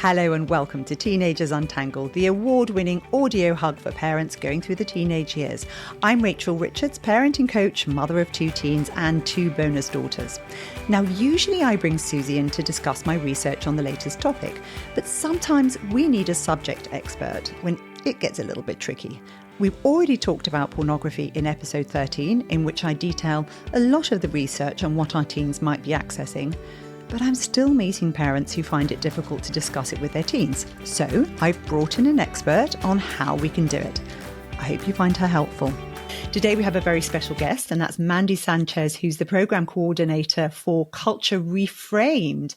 Hello and welcome to Teenagers Untangled, the award-winning audio hug for parents going through the teenage years. I'm Rachel Richards, parenting coach, mother of 2 teens and 2 bonus daughters. Now, usually I bring Susie in to discuss my research on the latest topic, but sometimes we need a subject expert when it gets a little bit tricky. We've already talked about pornography in episode 13, in which I detail a lot of the research on what our teens might be accessing. But I'm still meeting parents who find it difficult to discuss it with their teens. So I've brought in an expert on how we can do it. I hope you find her helpful. Today we have a very special guest, and that's Mandy Sanchez, who's the program coordinator for Culture Reframed.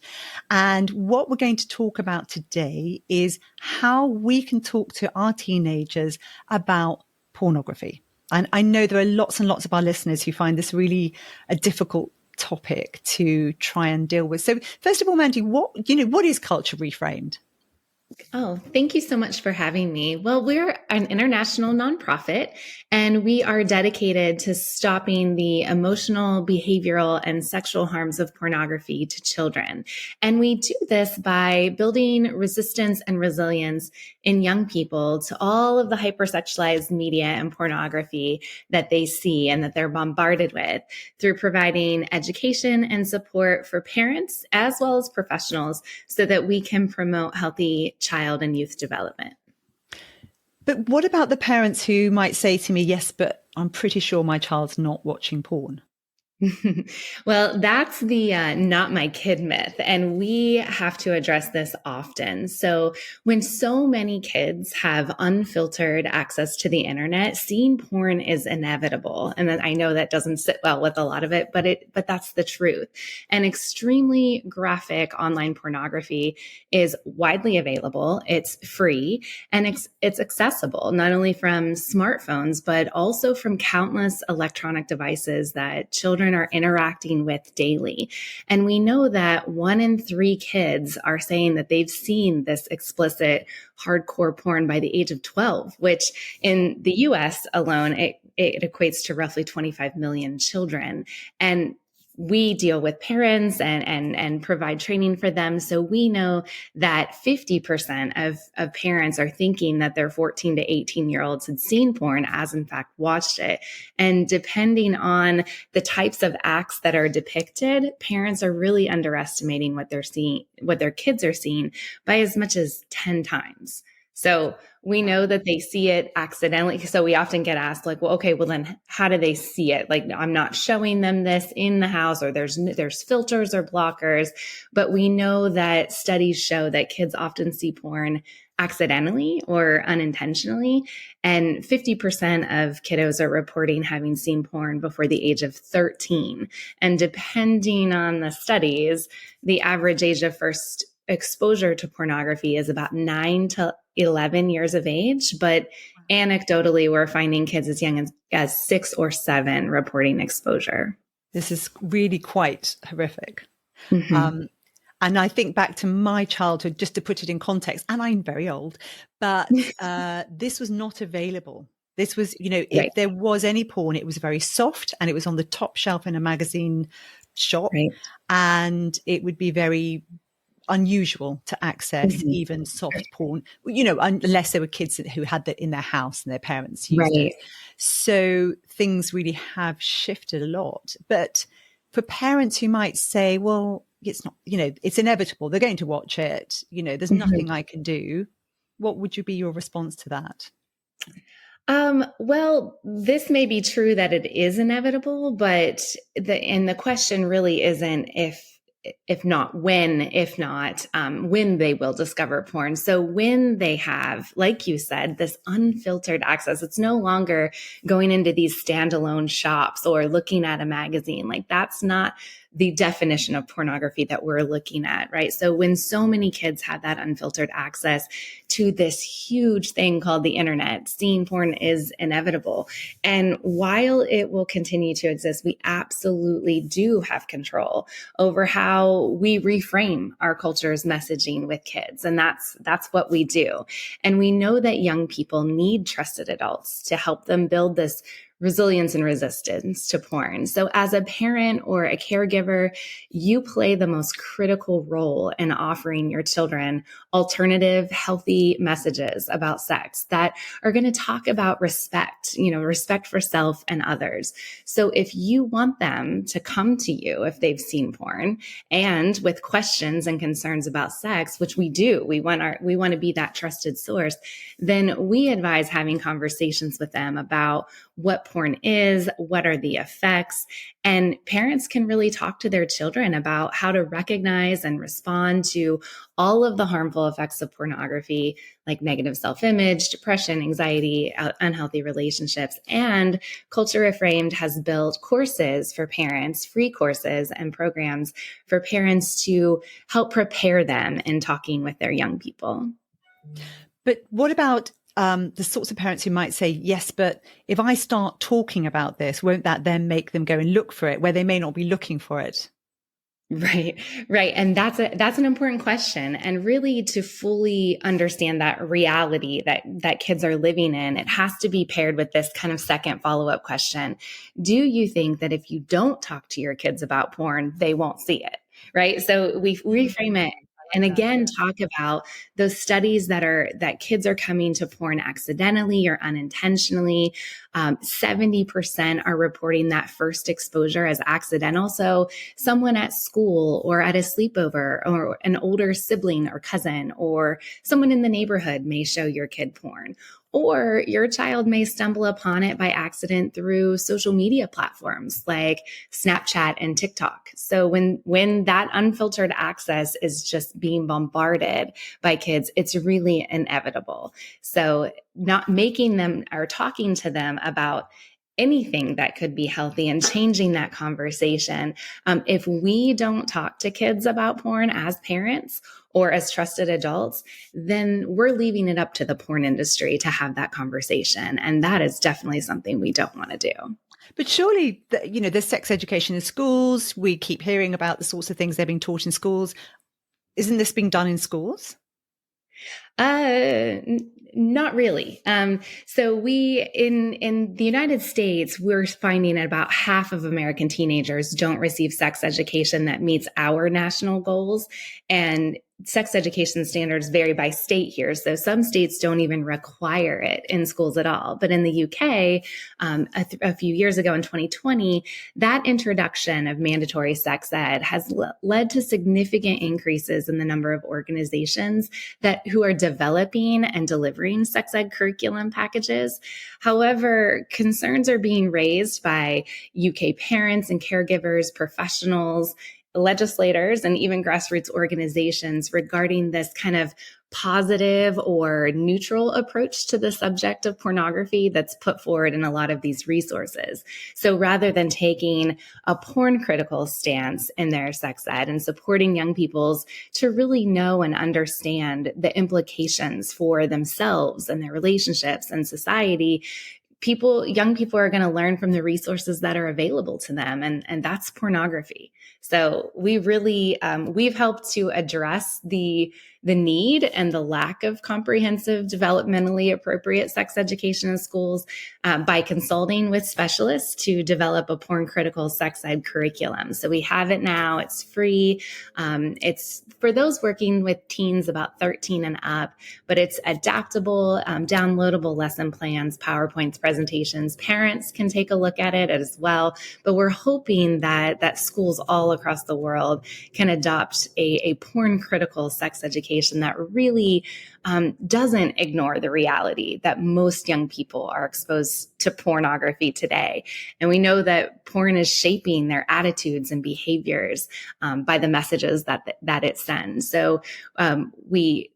And what we're going to talk about today is how we can talk to our teenagers about pornography. And I know there are lots and lots of our listeners who find this really a difficult topic to try and deal with. So first of all, Mandy, what is Culture Reframed? Oh, thank you so much for having me. Well, we're an international nonprofit, and we are dedicated to stopping the emotional, behavioral, and sexual harms of pornography to children. And we do this by building resistance and resilience in young people to all of the hypersexualized media and pornography that they see and that they're bombarded with, through providing education and support for parents as well as professionals so that we can promote healthy child and youth development. But what about the parents who might say to me, yes, but I'm pretty sure my child's not watching porn? Well, that's the not my kid myth, and we have to address this often. So when so many kids have unfiltered access to the internet, seeing porn is inevitable. And then I know that doesn't sit well with a lot of it, but that's the truth. And extremely graphic online pornography is widely available. It's free, and it's accessible not only from smartphones, but also from countless electronic devices that children are interacting with daily. And we know that 1 in 3 kids are saying that they've seen this explicit hardcore porn by the age of 12, which in the US alone, it equates to roughly 25 million children. And we deal with parents and provide training for them. So we know that 50% of parents are thinking that their 14 to 18-year-olds had seen porn, as in fact watched it. And depending on the types of acts that are depicted, parents are really underestimating what they're seeing, what their kids are seeing, by as much as 10 times. So we know that they see it accidentally. So we often get asked like, well, okay, well then how do they see it? Like, I'm not showing them this in the house, or there's filters or blockers. But we know that studies show that kids often see porn accidentally or unintentionally. And 50% of kiddos are reporting having seen porn before the age of 13. And depending on the studies, the average age of first exposure to pornography is about 9 to 11 years of age. But anecdotally, we're finding kids as young as 6 or 7 reporting exposure. This is really quite horrific. Mm-hmm. And I think back to my childhood, just to put it in context, and I'm very old, but this was not available. This was, if there was any porn, it was very soft and it was on the top shelf in a magazine shop. Right. And it would be very unusual to access even soft porn, unless there were kids who had that in their house and their parents used it. So things really have shifted a lot. But for parents who might say, well, it's not, it's inevitable, they're going to watch it, there's nothing I can do. What would be your response to that? Well, this may be true that it is inevitable, but the question really isn't if not when, if not when they will discover porn. So when they have, like you said, this unfiltered access, it's no longer going into these standalone shops or looking at a magazine. Like, that's not the definition of pornography that we're looking at, right? So when so many kids have that unfiltered access to this huge thing called the internet, seeing porn is inevitable. And while it will continue to exist, we absolutely do have control over how we reframe our culture's messaging with kids. And that's what we do. And we know that young people need trusted adults to help them build this resilience and resistance to porn. So as a parent or a caregiver, you play the most critical role in offering your children alternative, healthy messages about sex that are going to talk about respect, respect for self and others. So if you want them to come to you if they've seen porn and with questions and concerns about sex, which we do, we want to be that trusted source, then we advise having conversations with them about what porn is, what are the effects, and parents can really talk to their children about how to recognize and respond to all of the harmful effects of pornography, like negative self-image, depression, anxiety, unhealthy relationships. And Culture Reframed has built courses for parents, free courses and programs for parents to help prepare them in talking with their young people. But what about the sorts of parents who might say, yes, but if I start talking about this, won't that then make them go and look for it where they may not be looking for it? Right. And that's an important question. And really to fully understand that reality that kids are living in, it has to be paired with this kind of second follow-up question. Do you think that if you don't talk to your kids about porn, they won't see it? Right. So we reframe it. And again, talk about those studies that kids are coming to porn accidentally or unintentionally. 70% are reporting that first exposure as accidental. So someone at school or at a sleepover or an older sibling or cousin or someone in the neighborhood may show your kid porn. Or your child may stumble upon it by accident through social media platforms like Snapchat and TikTok. So when that unfiltered access is just being bombarded by kids, it's really inevitable. So not making them or talking to them about anything that could be healthy and changing that conversation. If we don't talk to kids about porn as parents or as trusted adults, then we're leaving it up to the porn industry to have that conversation. And that is definitely something we don't want to do. But surely, there's sex education in schools. We keep hearing about the sorts of things they're being taught in schools. Isn't this being done in schools? Not really. So we, in the United States, we're finding that about half of American teenagers don't receive sex education that meets our national goals. And sex education standards vary by state here. So some states don't even require it in schools at all. But in the UK, a few years ago in 2020, that introduction of mandatory sex ed has led to significant increases in the number of organizations who are developing and delivering sex ed curriculum packages. However, concerns are being raised by UK parents and caregivers, professionals, legislators, and even grassroots organizations regarding this kind of positive or neutral approach to the subject of pornography that's put forward in a lot of these resources. So rather than taking a porn critical stance in their sex ed and supporting young people's to really know and understand the implications for themselves and their relationships and society, young people are going to learn from the resources that are available to them. And that's pornography. So we really, we've helped to address the need and the lack of comprehensive, developmentally appropriate sex education in schools by consulting with specialists to develop a porn critical sex ed curriculum. So we have it now. It's free. It's for those working with teens about 13 and up, but it's adaptable, downloadable lesson plans, PowerPoints, presentations. Parents can take a look at it as well. But we're hoping that schools all across the world can adopt a porn critical sex education that really doesn't ignore the reality that most young people are exposed to pornography today. And we know that porn is shaping their attitudes and behaviors by the messages that it sends. So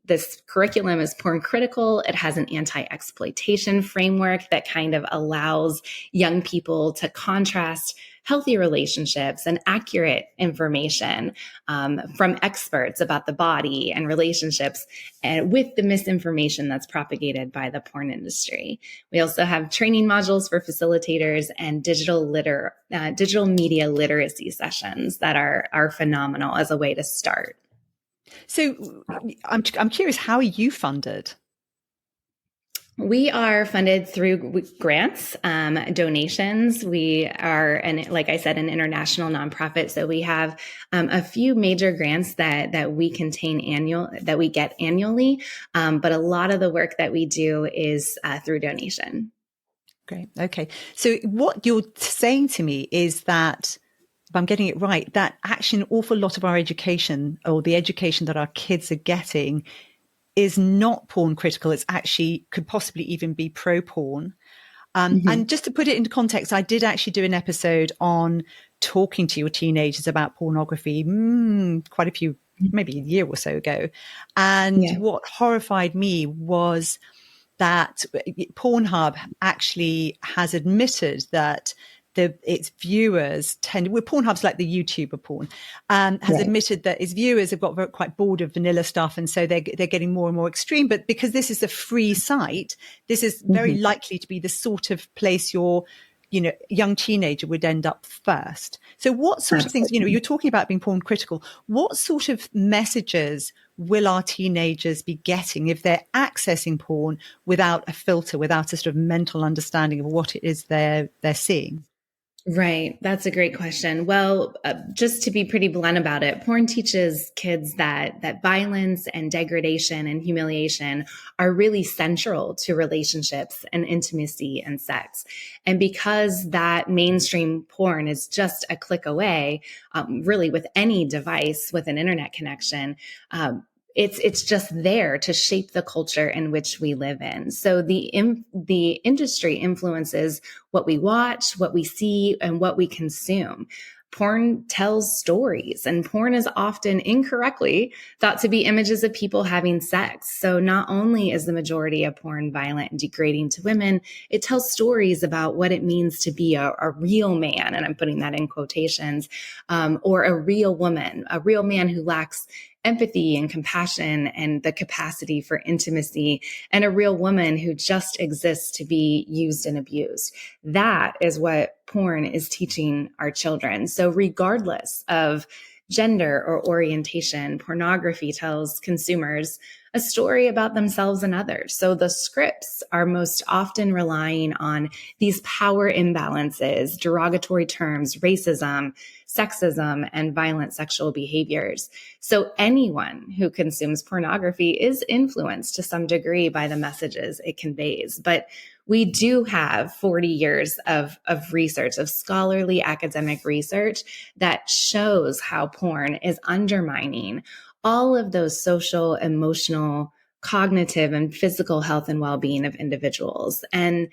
this curriculum is porn critical. It has an anti-exploitation framework that kind of allows young people to contrast healthy relationships and accurate information from experts about the body and relationships, and with the misinformation that's propagated by the porn industry. We also have training modules for facilitators and digital media literacy sessions that are phenomenal as a way to start. So I'm curious, how are you funded? We are funded through grants, donations. We are, and like I said, an international nonprofit. So we have a few major grants that we that we get annually. But a lot of the work that we do is through donation. Great. Okay. So what you're saying to me is that, if I'm getting it right, that actually an awful lot of our education, or the education that our kids are getting, is not porn critical. It's actually could possibly even be pro porn. And just to put it into context, I did actually do an episode on talking to your teenagers about pornography quite a few, maybe a year or so ago. And what horrified me was that Pornhub actually has admitted that its viewers Pornhub's like the YouTube of porn, has admitted that its viewers have got quite bored of vanilla stuff, and so they're getting more and more extreme. But because this is a free site, this is very likely to be the sort of place your young teenager would end up first. So what sort of things, you're talking about being porn critical, what sort of messages will our teenagers be getting if they're accessing porn without a filter, without a sort of mental understanding of what it is they're seeing? Right. That's a great question. Well, just to be pretty blunt about it, porn teaches kids that violence and degradation and humiliation are really central to relationships and intimacy and sex. And because that mainstream porn is just a click away, really with any device with an internet connection, it's just there to shape the culture in which we live in. So the industry influences what we watch, what we see, and what we consume. Porn tells stories, and porn is often incorrectly thought to be images of people having sex. So not only is the majority of porn violent and degrading to women, it tells stories about what it means to be a real man, and I'm putting that in quotations, or a real woman, a real man who lacks empathy and compassion and the capacity for intimacy, and a real woman who just exists to be used and abused. That is what porn is teaching our children. So regardless of gender or orientation, pornography tells consumers a story about themselves and others. So the scripts are most often relying on these power imbalances, derogatory terms, racism, sexism, and violent sexual behaviors. So anyone who consumes pornography is influenced to some degree by the messages it conveys. But we do have 40 years of research, of scholarly academic research that shows how porn is undermining all of those social, emotional, cognitive, and physical health and well-being of individuals. And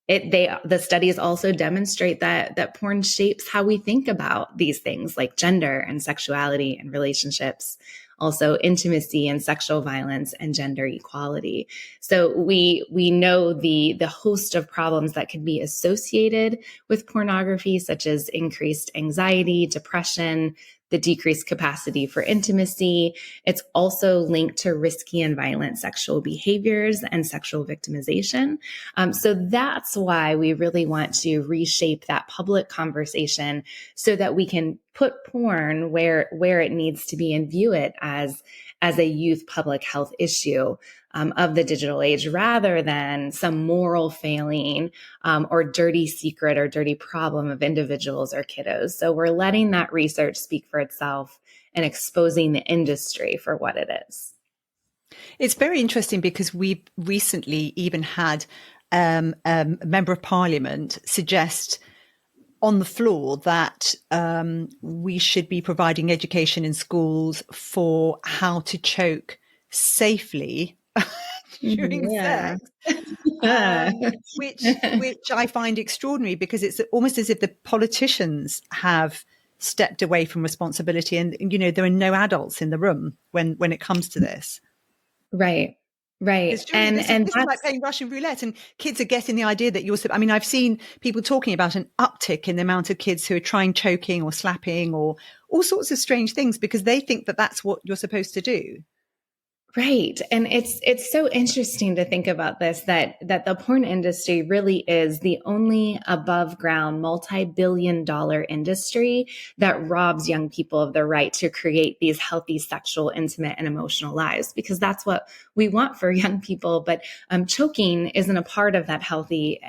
the studies also demonstrate that porn shapes how we think about these things like gender and sexuality and relationships, also intimacy and sexual violence and gender equality. So we know the host of problems that can be associated with pornography, such as increased anxiety, depression, the decreased capacity for intimacy. It's also linked to risky and violent sexual behaviors and sexual victimization. So that's why we really want to reshape that public conversation so that we can put porn where it needs to be and view it as a youth public health issue of the digital age, rather than some moral failing or dirty secret or dirty problem of individuals or kiddos. So we're letting that research speak for itself and exposing the industry for what it is. It's very interesting because we've recently even had a member of parliament suggest on the floor that we should be providing education in schools for how to choke safely during sex, which I find extraordinary, because it's almost as if the politicians have stepped away from responsibility, and there are no adults in the room when it comes to this. Right. Right. And this is like playing Russian roulette, and kids are getting the idea that I've seen people talking about an uptick in the amount of kids who are trying choking or slapping or all sorts of strange things because they think that that's what you're supposed to do. Right. And it's so interesting to think about this, that the porn industry really is the only above ground multi-billion-dollar industry that robs young people of their right to create these healthy sexual, intimate, and emotional lives, because that's what we want for young people. But choking isn't a part of that healthy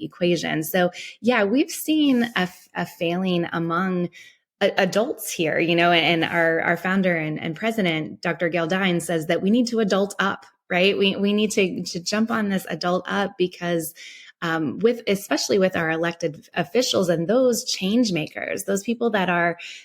equation. So yeah, we've seen a failing among adults here, and our founder and president, Dr. Galdine, says that we need to adult up, right? We need to jump on this adult up, because especially with our elected officials and those change makers, those people that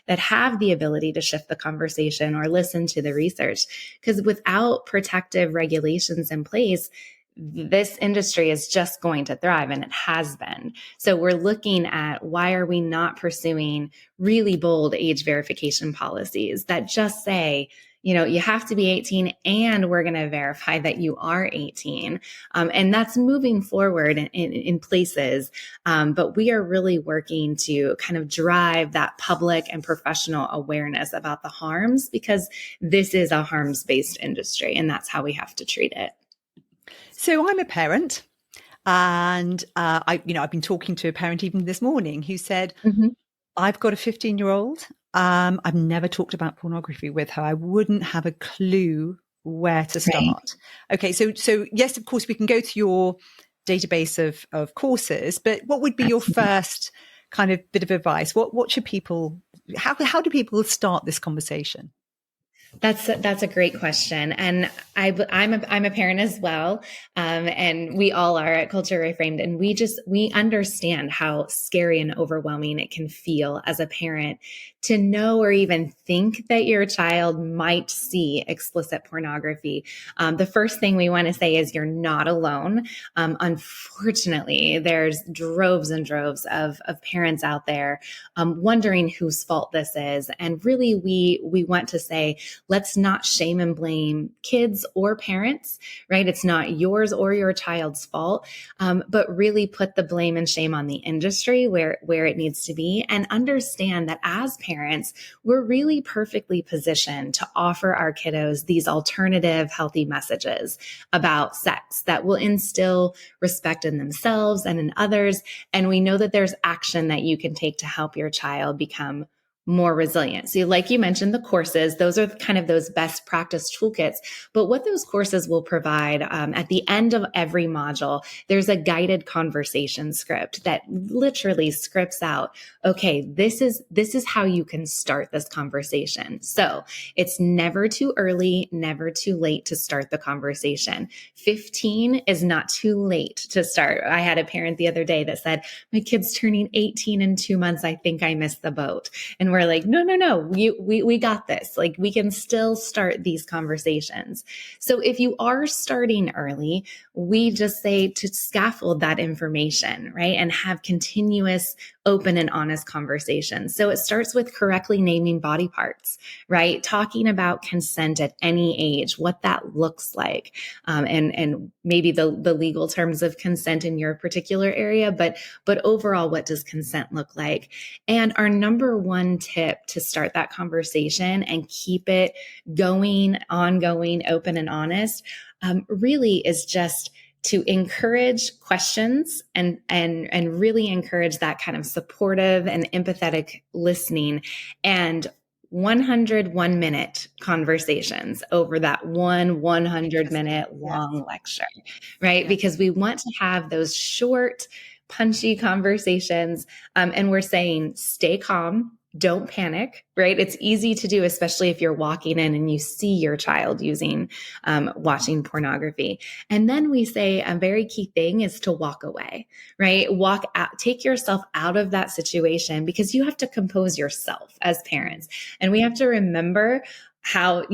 have the ability to shift the conversation or listen to the research, because without protective regulations in place, this industry is just going to thrive, and it has been. So we're looking at, why are we not pursuing really bold age verification policies that just say, you have to be 18 and we're going to verify that you are 18. And that's moving forward in places. But we are really working to kind of drive that public and professional awareness about the harms, because this is a harms-based industry, and that's how we have to treat it. So I'm a parent, and I've been talking to a parent even this morning who said, I've got a 15-year-old. I've never talked about pornography with her. I wouldn't have a clue where to start. Right. Okay, so yes, of course, we can go to your database of courses, but what would be your first kind of bit of advice? What should people? How do people start this conversation? That's a great question, and I'm a parent as well, and we all are at Culture Reframed, and we understand how scary and overwhelming it can feel as a parent to know or even think that your child might see explicit pornography. The first thing we want to say is, you're not alone. Unfortunately, there's droves and droves of parents out there wondering whose fault this is, and really we want to say, let's not shame and blame kids or parents, right? It's not yours or your child's fault, but really put the blame and shame on the industry where it needs to be, and understand that as parents, we're really perfectly positioned to offer our kiddos these alternative, healthy messages about sex that will instill respect in themselves and in others. And we know that there's action that you can take to help your child become more resilient. So like you mentioned, the courses, those are kind of those best practice toolkits. But what those courses will provide, at the end of every module, there's a guided conversation script that literally scripts out, okay, this is how you can start this conversation. So it's never too early, never too late to start the conversation. 15 is not too late to start. I had a parent the other day that said, my kid's turning 18 in 2 months. I think I missed the boat. And we're like, no, we got this. Like, we can still start these conversations. So if you are starting early, we just say to scaffold that information, right? And have continuous open and honest conversations. So it starts with correctly naming body parts, right? Talking about consent at any age, what that looks like, and maybe the legal terms of consent in your particular area, but overall, what does consent look like? And our number one tip to start that conversation and keep it going, ongoing, open and honest, really is just to encourage questions and really encourage that kind of supportive and empathetic listening, and 101-minute conversations over that 100-minute long lecture, right? Because we want to have those short, punchy conversations. And we're saying, stay calm, don't panic, right? It's easy to do, especially if you're walking in and you see your child watching pornography. And then we say a very key thing is to walk away, right? Walk out, take yourself out of that situation, because you have to compose yourself as parents. And we have to remember how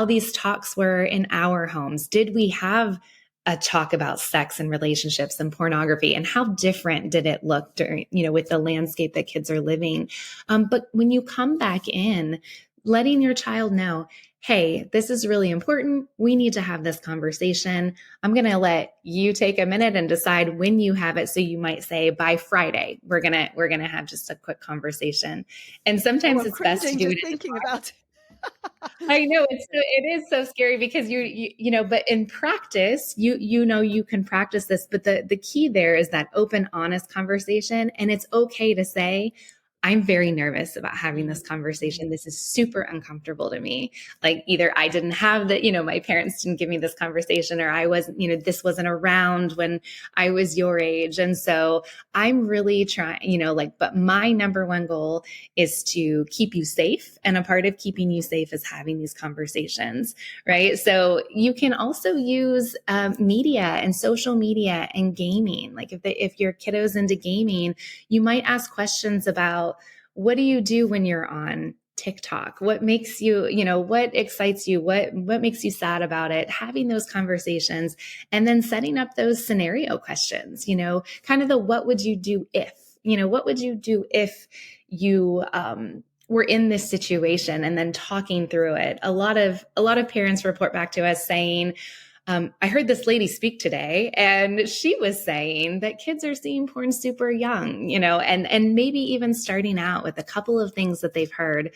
these talks were in our homes. Did we have a talk about sex and relationships and pornography, and how different did it look during, with the landscape that kids are living? But when you come back in, letting your child know, hey, this is really important. We need to have this conversation. I'm going to let you take a minute and decide when you have it. So you might say, by Friday, we're going to have just a quick conversation. And sometimes it's best to do it thinking about it. I know it is so scary because but in practice, you can practice this, but the key there is that open, honest conversation. And it's okay to say, I'm very nervous about having this conversation. This is super uncomfortable to me. Like either I didn't have my parents didn't give me this conversation, or I wasn't, this wasn't around when I was your age. And so I'm really trying, but my number one goal is to keep you safe. And a part of keeping you safe is having these conversations, right? So you can also use media and social media and gaming. Like if your kiddo's into gaming, you might ask questions about, what do you do when you're on TikTok? What makes you, what excites you? What makes you sad about it? Having those conversations and then setting up those scenario questions, kind of the, what would you do if, what would you do if you, were in this situation, and then talking through it. A lot of parents report back to us saying, I heard this lady speak today, and she was saying that kids are seeing porn super young, and maybe even starting out with a couple of things that they've heard,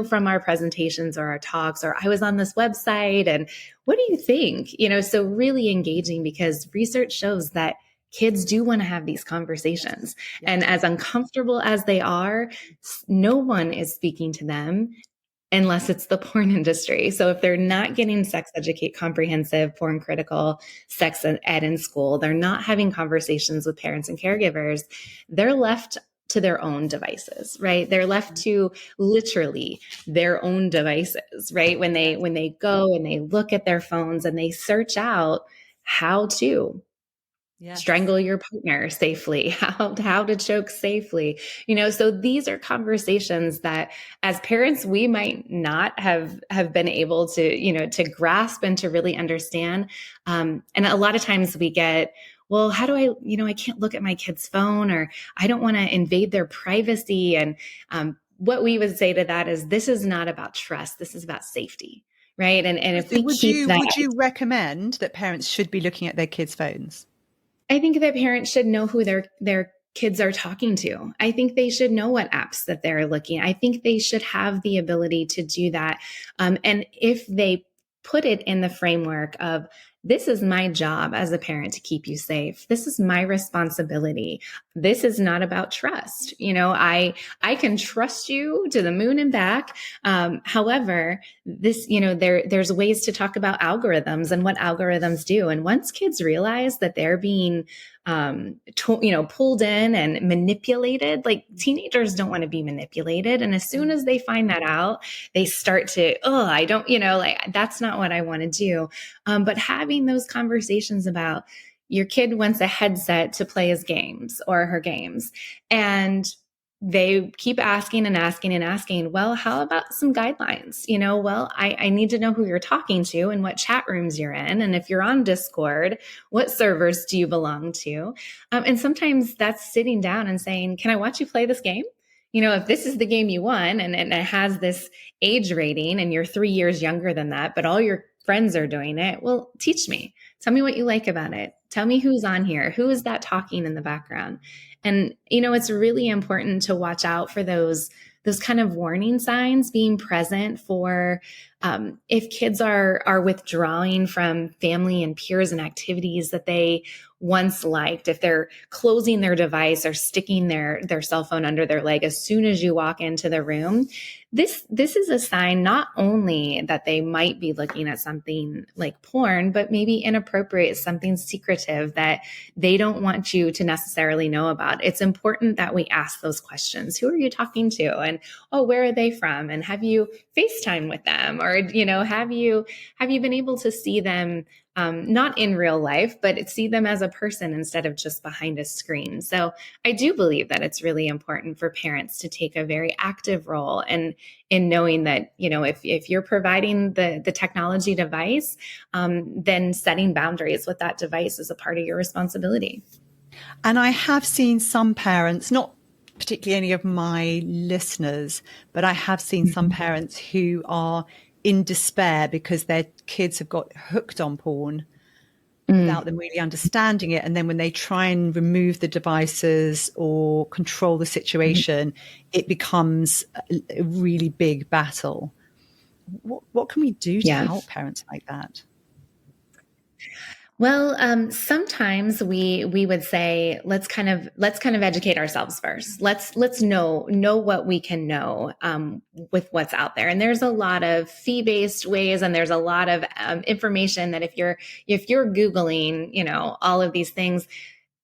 from our presentations or our talks, or I was on this website, and what do you think? So really engaging, because research shows that kids do want to have these conversations. Yes. And as uncomfortable as they are, no one is speaking to them unless it's the porn industry. So if they're not getting sex educate, comprehensive, porn critical sex ed in school, they're not having conversations with parents and caregivers, they're left to their own devices, right? They're left to literally their own devices, right? When they go and they look at their phones and they search out how to strangle your partner safely, how to choke safely, so these are conversations that as parents, we might not have been able to, to grasp and to really understand. And a lot of times we get, well, how do I can't look at my kid's phone, or I don't want to invade their privacy. And what we would say to that is, this is not about trust. This is about safety. Right. And if we would you recommend that parents should be looking at their kids' phones? I think that parents should know who their kids are talking to. I think they should know what apps that they're looking at. I think they should have the ability to do that. And if they put it in the framework of, this is my job as a parent to keep you safe. This is my responsibility. This is not about trust. I can trust you to the moon and back. However, this, there's ways to talk about algorithms and what algorithms do. And once kids realize that they're being pulled in and manipulated, like teenagers don't want to be manipulated. And as soon as they find that out, they start to, I don't, that's not what I want to do. But having those conversations about, your kid wants a headset to play his games or her games, and they keep asking and asking and asking, well, how about some guidelines? I need to know who you're talking to and what chat rooms you're in. And if you're on Discord, what servers do you belong to? And sometimes that's sitting down and saying, can I watch you play this game? If this is the game you won, and it has this age rating and you're 3 years younger than that, but all your friends are doing it, well, teach me. Tell me what you like about it. Tell me who's on here. Who is that talking in the background? And, it's really important to watch out for those kind of warning signs, being present for if kids are withdrawing from family and peers and activities that they once liked, if they're closing their device or sticking their cell phone under their leg as soon as you walk into the room, this is a sign not only that they might be looking at something like porn, but maybe inappropriate, something secretive that they don't want you to necessarily know about. It's important that we ask those questions. Who are you talking to? And, where are they from? And have you FaceTime with them? Or, have you been able to see them not in real life, but see them as a person instead of just behind a screen? So I do believe that it's really important for parents to take a very active role in knowing that, if you're providing the technology device, then setting boundaries with that device is a part of your responsibility. And I have seen some parents, not particularly any of my listeners, but I have seen some parents who are in despair because their kids have got hooked on porn without them really understanding it. And then when they try and remove the devices or control the situation, it becomes a really big battle. What can we do to Yeah. help parents like that? Well, sometimes we would say let's kind of educate ourselves first. Let's know what we can know with what's out there. And there's a lot of fee-based ways, and there's a lot of information that if you're Googling, all of these things,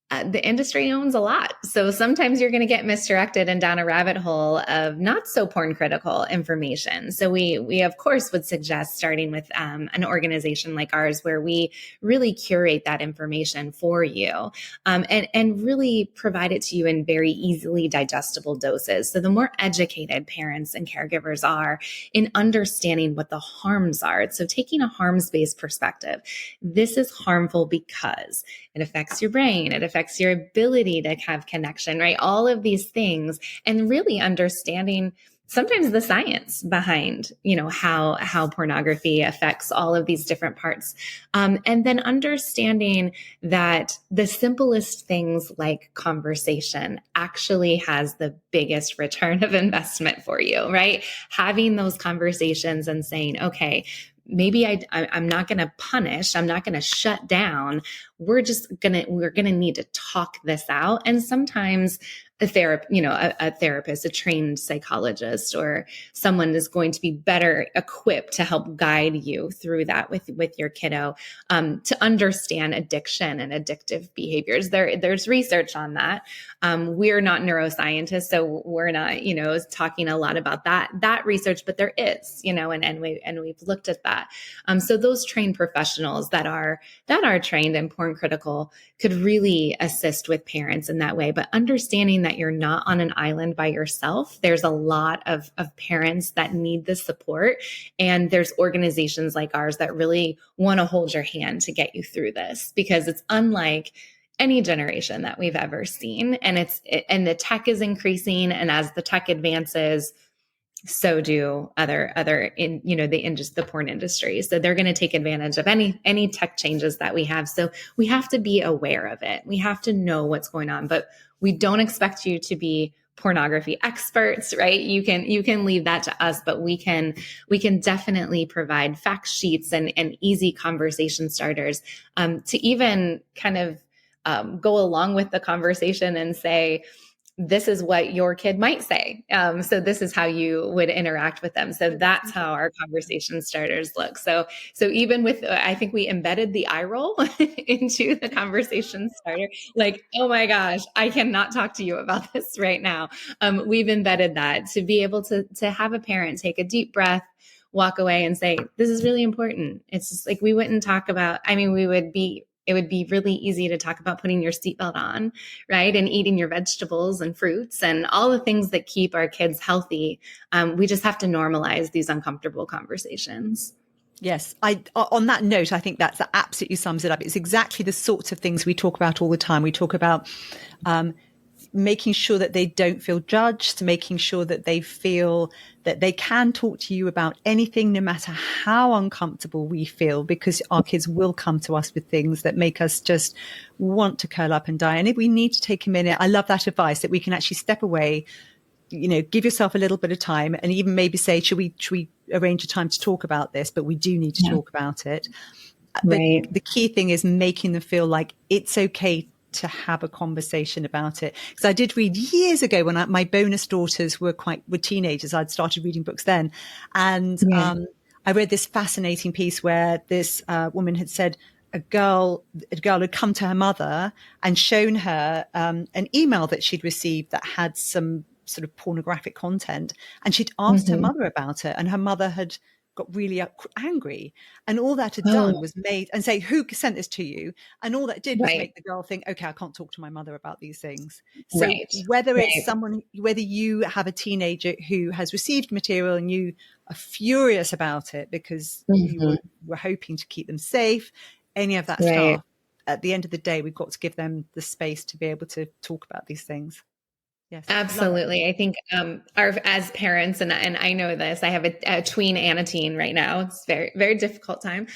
the industry owns a lot. So sometimes you're going to get misdirected and down a rabbit hole of not so porn critical information. So we of course would suggest starting with an organization like ours, where we really curate that information for you, and really provide it to you in very easily digestible doses. So the more educated parents and caregivers are in understanding what the harms are. So taking a harms-based perspective, this is harmful because it affects your brain. It affects your ability to have connection, right? All of these things, and really understanding sometimes the science behind, how pornography affects all of these different parts. And then understanding that the simplest things like conversation actually has the biggest return of investment for you, right? Having those conversations and saying, okay, maybe I'm not going to punish. I'm not going to shut down. We're going to need to talk this out. And sometimes a therapist, a trained psychologist, or someone is going to be better equipped to help guide you through that with your kiddo, to understand addiction and addictive behaviors. There's research on that. We're not neuroscientists, so we're not, talking a lot about that research, but there is, and we've looked at that. So those trained professionals that are trained in porn critical could really assist with parents in that way. But understanding that you're not on an island by yourself, there's a lot of parents that need the support. And there's organizations like ours that really want to hold your hand to get you through this, because it's unlike any generation that we've ever seen. And the tech is increasing. And as the tech advances, so do other in the porn industry. So they're going to take advantage of any tech changes that we have. So we have to be aware of it. We have to know what's going on, but we don't expect you to be pornography experts, right? You can leave that to us, but we can definitely provide fact sheets and easy conversation starters, to even kind of go along with the conversation and say, this is what your kid might say. So this is how you would interact with them. So that's how our conversation starters look. So even with, I think we embedded the eye roll into the conversation starter. Like, oh my gosh, I cannot talk to you about this right now. We've embedded that to be able to have a parent take a deep breath, walk away and say, this is really important. It's just like, we wouldn't talk about, it would be really easy to talk about putting your seatbelt on, right? And eating your vegetables and fruits and all the things that keep our kids healthy. We just have to normalize these uncomfortable conversations. Yes. On that note, I think that absolutely sums it up. It's exactly the sorts of things we talk about all the time. We talk about, making sure that they don't feel judged, making sure that they feel that they can talk to you about anything, no matter how uncomfortable we feel, because our kids will come to us with things that make us just want to curl up and die. And if we need to take a minute, I love that advice that we can actually step away, give yourself a little bit of time, and even maybe say, should we arrange a time to talk about this? But we do need to talk about it. Right. The key thing is making them feel like it's okay to have a conversation about it. Because I did read years ago when my bonus daughters were teenagers. I'd started reading books then. And I read this fascinating piece where this woman had said a girl had come to her mother and shown her an email that she'd received that had some sort of pornographic content. And she'd asked her mother about it. And her mother had got really angry, and all that had done was made and say, who sent this to you? And all that did was make the girl think, okay, I can't talk to my mother about these things. So whether it's whether you have a teenager who has received material and you are furious about it because you were hoping to keep them safe, any of that stuff, at the end of the day, we've got to give them the space to be able to talk about these things. Yes. Absolutely. I think as parents, and I know this, I have a tween and a teen right now. It's very, very difficult time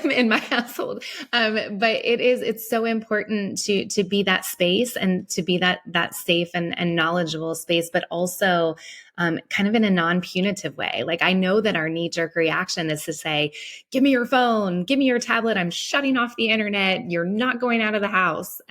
in my household. But it's so important to be that space and to be that safe and knowledgeable space, but also kind of in a non-punitive way. Like, I know that our knee-jerk reaction is to say, give me your phone, give me your tablet. I'm shutting off the internet. You're not going out of the house.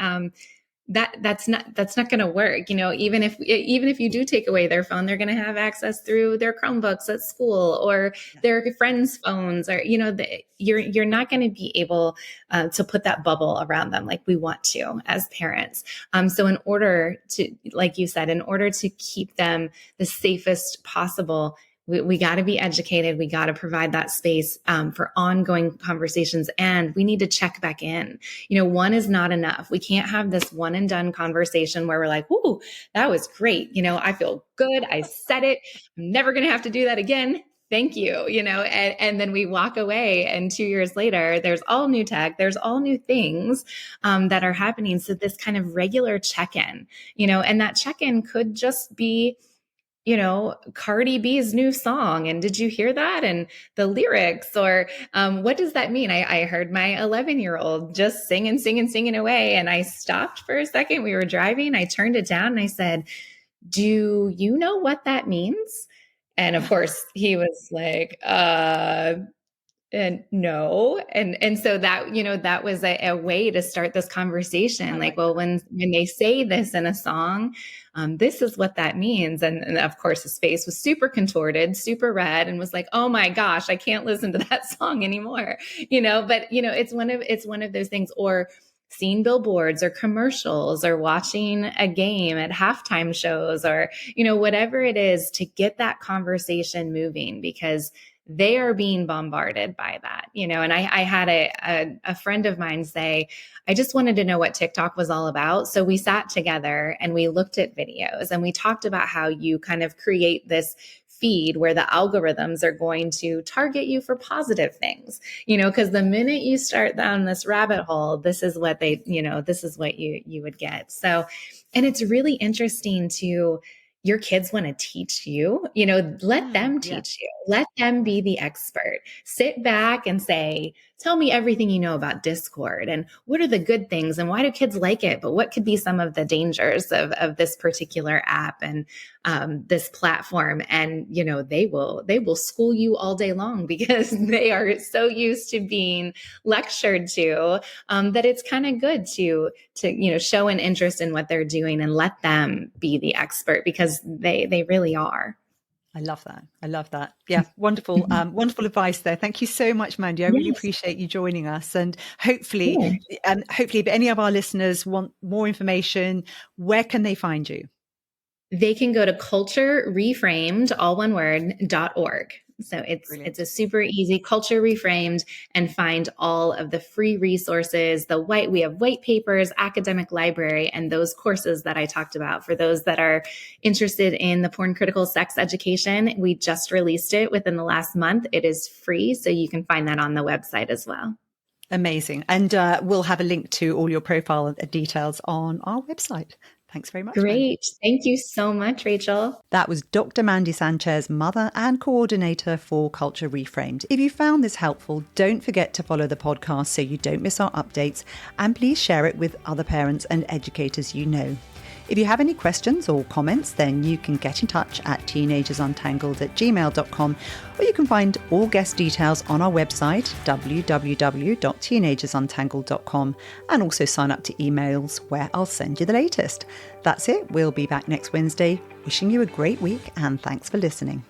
That's not going to work. Even if you do take away their phone, they're going to have access through their Chromebooks at school or their friends' phones, or you're not going to be able to put that bubble around them like we want to as parents. So in order to, like you said, in order to keep them the safest possible, we got to be educated. We got to provide that space for ongoing conversations, and we need to check back in. One is not enough. We can't have this one and done conversation where we're like, "Ooh, that was great. I feel good. I said it. I'm never going to have to do that again. Thank you." And then we walk away, and 2 years later, there's all new tech, there's all new things that are happening. So this kind of regular check-in, and that check-in could just be, Cardi B's new song. And did you hear that? And the lyrics, or what does that mean? I heard my 11-year-old just singing away. And I stopped for a second. We were driving. I turned it down and I said, do you know what that means? And of course he was like, and no. And so that, that was a way to start this conversation. Like, well, when they say this in a song, this is what that means. And of course his face was super contorted, super red, and was like, oh my gosh, I can't listen to that song anymore. But it's one of those things. Or seeing billboards or commercials or watching a game at halftime shows, or, whatever it is, to get that conversation moving, because they are being bombarded by that, and I had a friend of mine say, I just wanted to know what TikTok was all about. So we sat together and we looked at videos and we talked about how you kind of create this feed where the algorithms are going to target you for positive things, because the minute you start down this rabbit hole, this is what this is what you would get. So, and it's really interesting to, your kids want to teach you, let them teach you, let them be the expert. Sit back and say, tell me everything you know about Discord, and what are the good things, and why do kids like it? But what could be some of the dangers of this particular app and this platform? And, they will school you all day long, because they are so used to being lectured to that it's kind of good to show an interest in what they're doing and let them be the expert, because they really are. I love that. Yeah. Wonderful. Wonderful advice there. Thank you so much, Mandy. I really appreciate you joining us. And hopefully, if any of our listeners want more information, where can they find you? They can go to culturereframed, all one word, .org. So it's a super easy Culture Reframed, and find all of the free resources. We have white papers, academic library, and those courses that I talked about. For those that are interested in the porn critical sex education, we just released it within the last month. It is free, so you can find that on the website as well. Amazing. And we'll have a link to all your profile details on our website. Thanks very much. Great. Mandy. Thank you so much, Rachel. That was Dr. Mandy Sanchez, mother and coordinator for Culture Reframed. If you found this helpful, don't forget to follow the podcast so you don't miss our updates, and please share it with other parents and educators you know. If you have any questions or comments, then you can get in touch at teenagersuntangled@gmail.com, or you can find all guest details on our website, www.teenagersuntangled.com, and also sign up to emails where I'll send you the latest. That's it. We'll be back next Wednesday. Wishing you a great week, and thanks for listening.